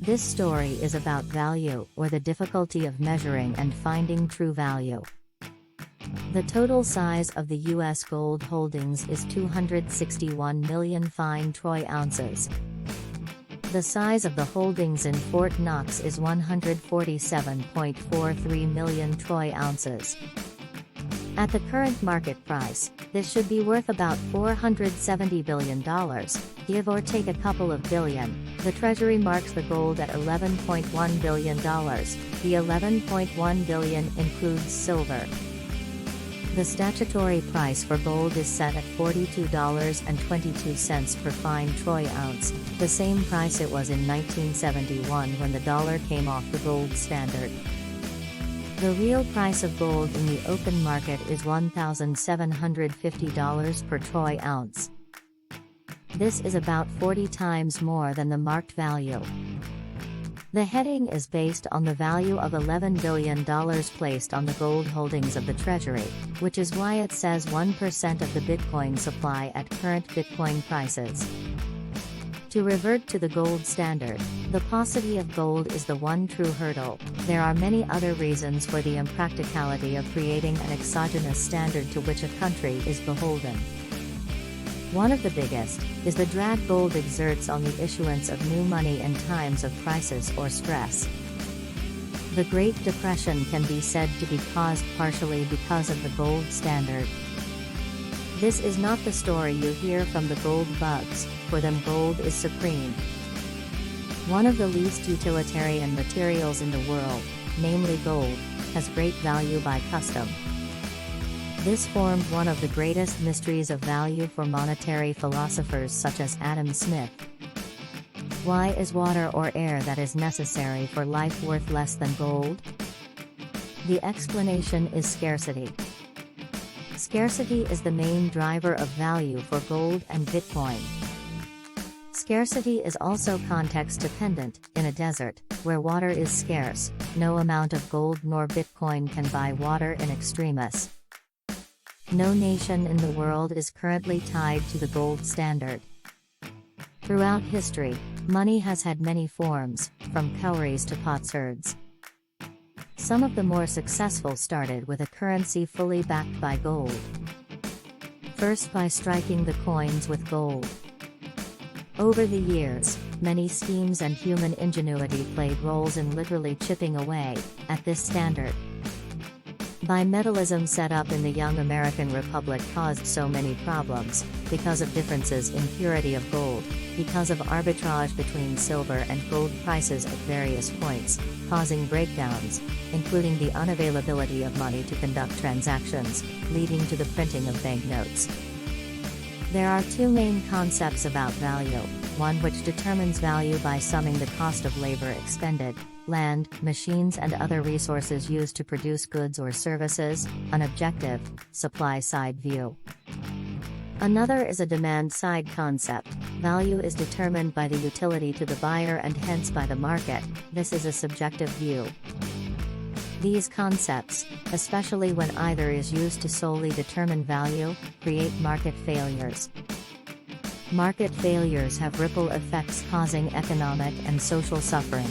This story is about value, or the difficulty of measuring and finding true value. The total size of the U.S. gold holdings is 261 million fine troy ounces. The size of the holdings in Fort Knox is 147.43 million troy ounces. At the current market price, this should be worth about $470 billion, give or take a couple of billion. The Treasury marks the gold at $11.1 billion. The $11.1 billion includes silver. The statutory price for gold is set at $42.22 per fine troy ounce, the same price it was in 1971 when the dollar came off the gold standard. The real price of gold in the open market is $1,750 per troy ounce. This is about 40 times more than the marked value. The heading is based on the value of $11 billion placed on the gold holdings of the Treasury, which is why it says 1% of the Bitcoin supply at current Bitcoin prices. To revert to the gold standard, the paucity of gold is the one true hurdle. There are many other reasons for the impracticality of creating an exogenous standard to which a country is beholden. One of the biggest is the drag gold exerts on the issuance of new money in times of crisis or stress. The Great Depression can be said to be caused partially because of the gold standard. This is not the story you hear from the gold bugs, for them gold is supreme. One of the least utilitarian materials in the world, namely gold, has great value by custom. This formed one of the greatest mysteries of value for monetary philosophers such as Adam Smith. Why is water or air that is necessary for life worth less than gold? The explanation is scarcity. Scarcity is the main driver of value for gold and Bitcoin. Scarcity is also context-dependent. In a desert, where water is scarce, no amount of gold nor Bitcoin can buy water in extremis. No nation in the world is currently tied to the gold standard. Throughout history, money has had many forms, from cowries to potsherds. Some of the more successful started with a currency fully backed by gold. First by striking the coins with gold. Over the years, many schemes and human ingenuity played roles in literally chipping away at this standard. Bi-metallism set up in the young American Republic caused so many problems, because of differences in purity of gold, because of arbitrage between silver and gold prices at various points, causing breakdowns, including the unavailability of money to conduct transactions, leading to the printing of banknotes. There are two main concepts about value, one which determines value by summing the cost of labor expended, land, machines and other resources used to produce goods or services, an objective, supply-side view. Another is a demand-side concept. Value is determined by the utility to the buyer and hence by the market. This is a subjective view. These concepts, especially when either is used to solely determine value, create market failures. Market failures have ripple effects causing economic and social suffering.